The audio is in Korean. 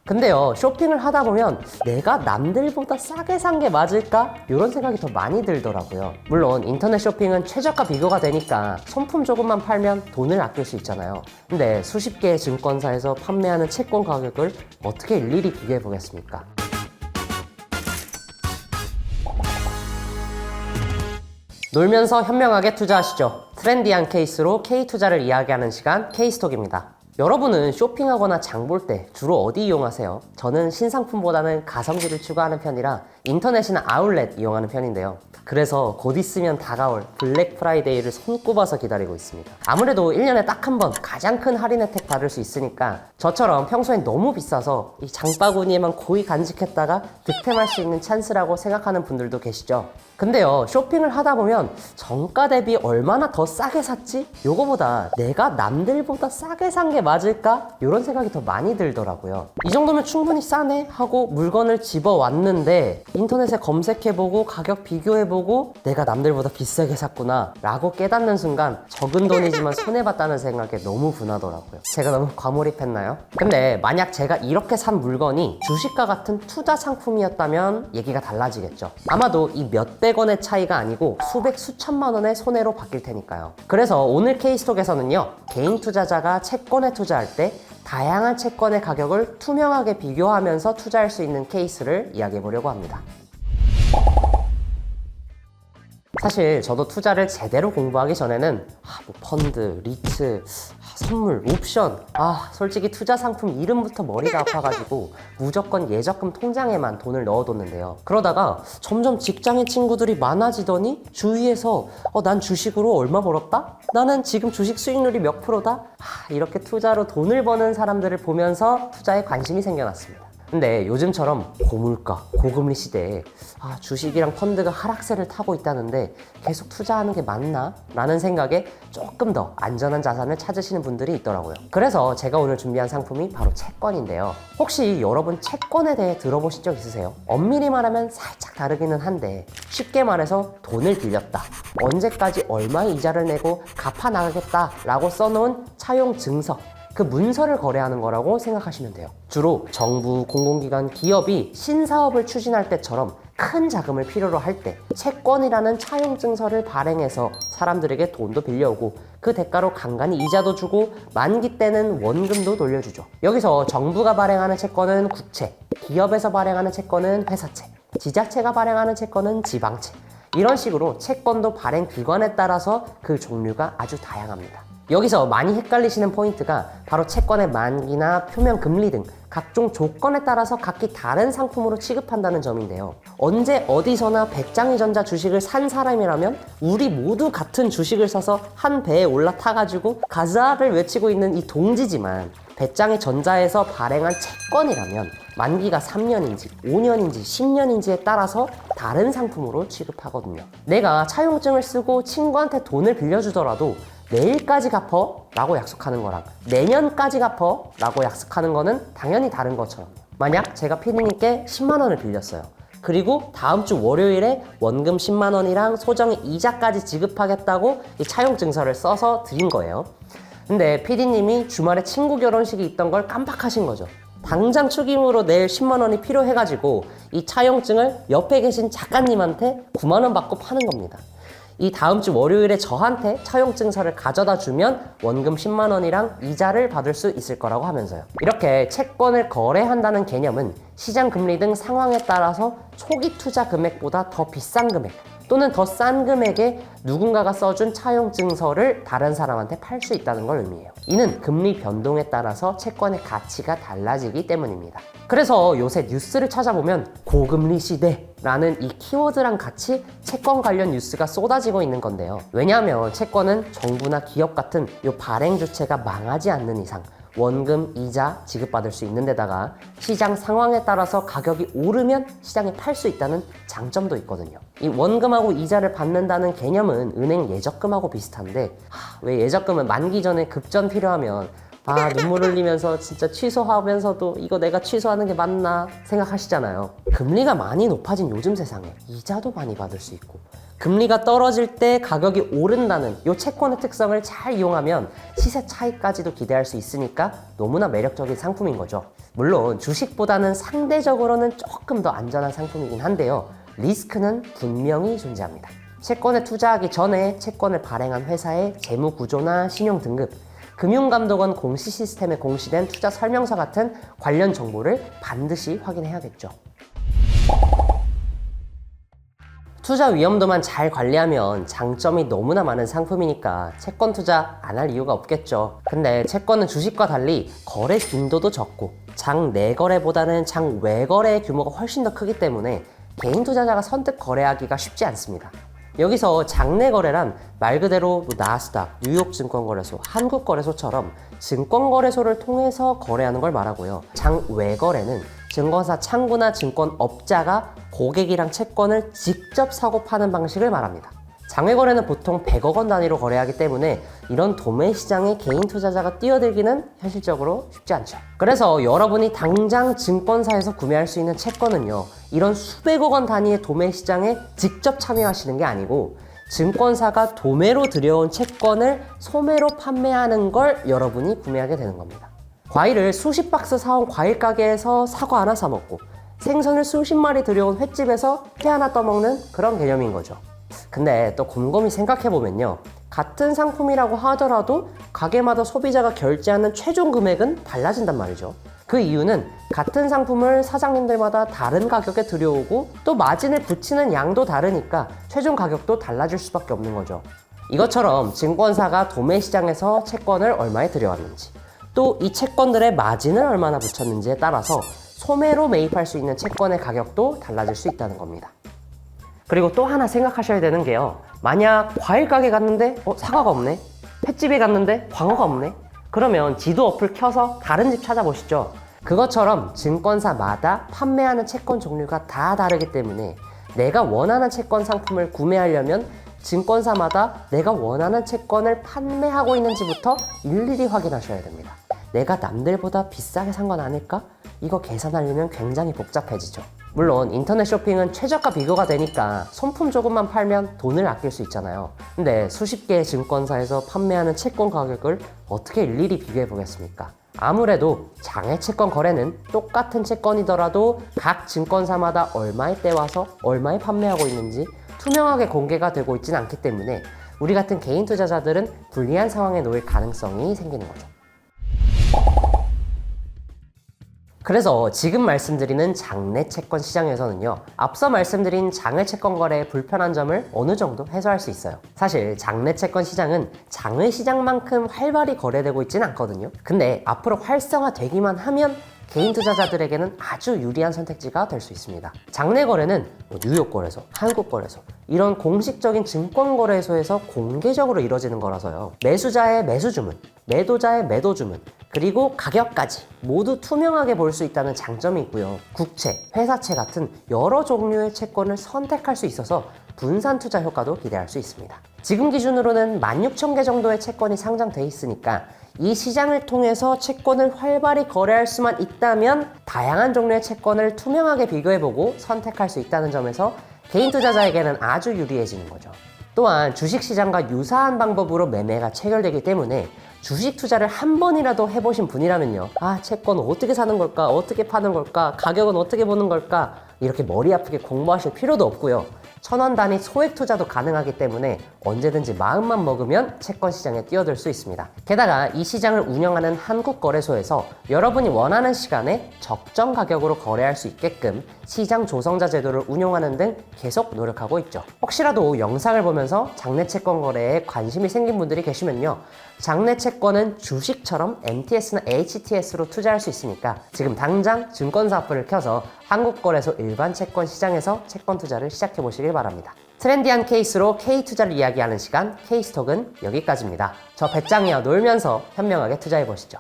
근데요, 쇼핑을 하다 보면 내가 남들보다 싸게 산 게 맞을까? 이런 생각이 더 많이 들더라고요. 물론 인터넷 쇼핑은 최저가 비교가 되니까 손품 조금만 팔면 돈을 아낄 수 있잖아요. 근데 수십 개의 증권사에서 판매하는 채권 가격을 어떻게 일일이 비교해 보겠습니까? 놀면서 현명하게 투자하시죠. 트렌디한 케이스로 K투자를 이야기하는 시간 K스톡입니다. 여러분은 쇼핑하거나 장 볼 때 주로 어디 이용하세요? 저는 신상품보다는 가성비를 추구하는 편이라 인터넷이나 아울렛 이용하는 편인데요. 그래서 곧 있으면 다가올 블랙 프라이데이를 손꼽아서 기다리고 있습니다. 아무래도 1년에 딱 한 번 가장 큰 할인 혜택 받을 수 있으니까 저처럼 평소엔 너무 비싸서 이 장바구니에만 고이 간직했다가 득템할 수 있는 찬스라고 생각하는 분들도 계시죠? 근데요, 쇼핑을 하다 보면 정가 대비 얼마나 더 싸게 샀지? 요거보다 내가 남들보다 싸게 산 게 맞을까? 이런 생각이 더 많이 들더라고요. 이 정도면 충분히 싸네? 하고 물건을 집어왔는데 인터넷에 검색해보고 가격 비교해보고 내가 남들보다 비싸게 샀구나 라고 깨닫는 순간 적은 돈이지만 손해봤다는 생각에 너무 분하더라고요. 제가 너무 과몰입했나요? 근데 만약 제가 이렇게 산 물건이 주식과 같은 투자 상품이었다면 얘기가 달라지겠죠. 아마도 이 몇백 원의 차이가 아니고 수백 수천만 원의 손해로 바뀔 테니까요. 그래서 오늘 K스톡에서는요, 개인 투자자가 채권에 투자할 때 다양한 채권의 가격을 투명하게 비교하면서 투자할 수 있는 케이스를 이야기해 보려고 합니다. 사실 저도 투자를 제대로 공부하기 전에는 뭐 펀드, 리츠, 선물, 옵션, 솔직히 투자 상품 이름부터 머리가 아파가지고 무조건 예적금 통장에만 돈을 넣어뒀는데요. 그러다가 점점 직장인 친구들이 많아지더니 주위에서 난 주식으로 얼마 벌었다? 나는 지금 주식 수익률이 몇 프로다? 이렇게 투자로 돈을 버는 사람들을 보면서 투자에 관심이 생겨났습니다. 근데 요즘처럼 고물가, 고금리 시대에 주식이랑 펀드가 하락세를 타고 있다는데 계속 투자하는 게 맞나? 라는 생각에 조금 더 안전한 자산을 찾으시는 분들이 있더라고요. 그래서 제가 오늘 준비한 상품이 바로 채권인데요. 혹시 여러분 채권에 대해 들어보신 적 있으세요? 엄밀히 말하면 살짝 다르기는 한데 쉽게 말해서 돈을 빌렸다, 언제까지 얼마의 이자를 내고 갚아 나가겠다 라고 써놓은 차용 증서, 그 문서를 거래하는 거라고 생각하시면 돼요. 주로 정부, 공공기관, 기업이 신사업을 추진할 때처럼 큰 자금을 필요로 할 때 채권이라는 차용증서를 발행해서 사람들에게 돈도 빌려오고 그 대가로 간간히 이자도 주고 만기 때는 원금도 돌려주죠. 여기서 정부가 발행하는 채권은 국채, 기업에서 발행하는 채권은 회사채, 지자체가 발행하는 채권은 지방채, 이런 식으로 채권도 발행 기관에 따라서 그 종류가 아주 다양합니다. 여기서 많이 헷갈리시는 포인트가 바로 채권의 만기나 표면 금리 등 각종 조건에 따라서 각기 다른 상품으로 취급한다는 점인데요. 언제 어디서나 배짱이 전자 주식을 산 사람이라면 우리 모두 같은 주식을 사서 한 배에 올라타가지고 가자를 외치고 있는 이 동지지만, 배짱이 전자에서 발행한 채권이라면 만기가 3년인지 5년인지 10년인지에 따라서 다른 상품으로 취급하거든요. 내가 차용증을 쓰고 친구한테 돈을 빌려주더라도 내일까지 갚어 라고 약속하는 거랑 내년까지 갚어 라고 약속하는 거는 당연히 다른 것처럼요. 만약 제가 피디님께 10만 원을 빌렸어요. 그리고 다음 주 월요일에 원금 10만 원이랑 소정의 이자까지 지급하겠다고 이 차용증서를 써서 드린 거예요. 근데 피디님이 주말에 친구 결혼식이 있던 걸 깜빡하신 거죠. 당장 축임으로 내일 10만 원이 필요해가지고 이 차용증을 옆에 계신 작가님한테 9만 원 받고 파는 겁니다. 이 다음 주 월요일에 저한테 차용증서를 가져다 주면 원금 10만 원이랑 이자를 받을 수 있을 거라고 하면서요. 이렇게 채권을 거래한다는 개념은 시장 금리 등 상황에 따라서 초기 투자 금액보다 더 비싼 금액 또는 더 싼 금액에 누군가가 써준 차용증서를 다른 사람한테 팔 수 있다는 걸 의미해요. 이는 금리 변동에 따라서 채권의 가치가 달라지기 때문입니다. 그래서 요새 뉴스를 찾아보면 고금리 시대라는 이 키워드랑 같이 채권 관련 뉴스가 쏟아지고 있는 건데요. 왜냐하면 채권은 정부나 기업 같은 요 발행 주체가 망하지 않는 이상 원금, 이자 지급받을 수 있는 데다가 시장 상황에 따라서 가격이 오르면 시장에 팔 수 있다는 장점도 있거든요. 이 원금하고 이자를 받는다는 개념은 은행 예적금하고 비슷한데 왜 예적금은 만기 전에 급전 필요하면 눈물 흘리면서 진짜 취소하면서도 이거 내가 취소하는 게 맞나 생각하시잖아요. 금리가 많이 높아진 요즘 세상에 이자도 많이 받을 수 있고 금리가 떨어질 때 가격이 오른다는 이 채권의 특성을 잘 이용하면 시세 차익까지도 기대할 수 있으니까 너무나 매력적인 상품인 거죠. 물론 주식보다는 상대적으로는 조금 더 안전한 상품이긴 한데요. 리스크는 분명히 존재합니다. 채권에 투자하기 전에 채권을 발행한 회사의 재무 구조나 신용 등급, 금융감독원 공시 시스템에 공시된 투자 설명서 같은 관련 정보를 반드시 확인해야겠죠. 투자 위험도만 잘 관리하면 장점이 너무나 많은 상품이니까 채권 투자 안 할 이유가 없겠죠. 근데 채권은 주식과 달리 거래 빈도도 적고 장 내거래보다는 장 외거래의 규모가 훨씬 더 크기 때문에 개인 투자자가 선뜻 거래하기가 쉽지 않습니다. 여기서 장내 거래란 말 그대로 나스닥, 뉴욕증권거래소, 한국거래소처럼 증권거래소를 통해서 거래하는 걸 말하고요. 장 외거래는 증권사 창구나 증권업자가 고객이랑 채권을 직접 사고 파는 방식을 말합니다. 장외거래는 보통 100억 원 단위로 거래하기 때문에 이런 도매 시장에 개인 투자자가 뛰어들기는 현실적으로 쉽지 않죠. 그래서 여러분이 당장 증권사에서 구매할 수 있는 채권은요, 이런 수백억 원 단위의 도매 시장에 직접 참여하시는 게 아니고 증권사가 도매로 들여온 채권을 소매로 판매하는 걸 여러분이 구매하게 되는 겁니다. 과일을 수십 박스 사온 과일 가게에서 사과 하나 사 먹고 생선을 수십 마리 들여온 횟집에서 회 하나 떠먹는 그런 개념인 거죠. 근데 또 곰곰이 생각해보면요, 같은 상품이라고 하더라도 가게마다 소비자가 결제하는 최종 금액은 달라진단 말이죠. 그 이유는 같은 상품을 사장님들마다 다른 가격에 들여오고 또 마진을 붙이는 양도 다르니까 최종 가격도 달라질 수밖에 없는 거죠. 이것처럼 증권사가 도매 시장에서 채권을 얼마에 들여왔는지, 또 이 채권들의 마진을 얼마나 붙였는지에 따라서 소매로 매입할 수 있는 채권의 가격도 달라질 수 있다는 겁니다. 그리고 또 하나 생각하셔야 되는 게요, 만약 과일 가게 갔는데 사과가 없네, 횟집에 갔는데 광어가 없네, 그러면 지도 어플 켜서 다른 집 찾아보시죠. 그것처럼 증권사마다 판매하는 채권 종류가 다 다르기 때문에 내가 원하는 채권 상품을 구매하려면 증권사마다 내가 원하는 채권을 판매하고 있는지부터 일일이 확인하셔야 됩니다. 내가 남들보다 비싸게 산 건 아닐까? 이거 계산하려면 굉장히 복잡해지죠. 물론 인터넷 쇼핑은 최저가 비교가 되니까 손품 조금만 팔면 돈을 아낄 수 있잖아요. 근데 수십 개의 증권사에서 판매하는 채권 가격을 어떻게 일일이 비교해 보겠습니까? 아무래도 장외 채권 거래는 똑같은 채권이더라도 각 증권사마다 얼마에 떼와서 얼마에 판매하고 있는지 투명하게 공개가 되고 있지는 않기 때문에 우리 같은 개인 투자자들은 불리한 상황에 놓일 가능성이 생기는 거죠. 그래서 지금 말씀드리는 장내 채권 시장에서는요, 앞서 말씀드린 장외 채권 거래의 불편한 점을 어느 정도 해소할 수 있어요. 사실 장내 채권 시장은 장외 시장만큼 활발히 거래되고 있지는 않거든요. 근데 앞으로 활성화되기만 하면 개인 투자자들에게는 아주 유리한 선택지가 될 수 있습니다. 장내 거래는 뉴욕 거래소, 한국 거래소 이런 공식적인 증권 거래소에서 공개적으로 이루어지는 거라서요. 매수자의 매수 주문, 매도자의 매도 주문, 그리고 가격까지 모두 투명하게 볼 수 있다는 장점이 있고요. 국채, 회사채 같은 여러 종류의 채권을 선택할 수 있어서 분산 투자 효과도 기대할 수 있습니다. 지금 기준으로는 16,000개 정도의 채권이 상장돼 있으니까 이 시장을 통해서 채권을 활발히 거래할 수만 있다면 다양한 종류의 채권을 투명하게 비교해보고 선택할 수 있다는 점에서 개인 투자자에게는 아주 유리해지는 거죠. 또한 주식시장과 유사한 방법으로 매매가 체결되기 때문에 주식 투자를 한 번이라도 해보신 분이라면요, 채권 어떻게 사는 걸까, 어떻게 파는 걸까, 가격은 어떻게 보는 걸까, 이렇게 머리 아프게 공부하실 필요도 없고요. 1,000원 단위 소액 투자도 가능하기 때문에 언제든지 마음만 먹으면 채권 시장에 뛰어들 수 있습니다. 게다가 이 시장을 운영하는 한국거래소에서 여러분이 원하는 시간에 적정 가격으로 거래할 수 있게끔 시장 조성자 제도를 운용하는 등 계속 노력하고 있죠. 혹시라도 영상을 보면서 장내 채권 거래에 관심이 생긴 분들이 계시면요, 장내 채권은 주식처럼 MTS나 HTS로 투자할 수 있으니까 지금 당장 증권사 어플을 켜서 한국거래소 일반 채권 시장에서 채권 투자를 시작해 보시길 바랍니다. 트렌디한 케이스로 K투자를 이야기하는 시간 K스톡은 여기까지입니다. 저 배짱이와 놀면서 현명하게 투자해 보시죠.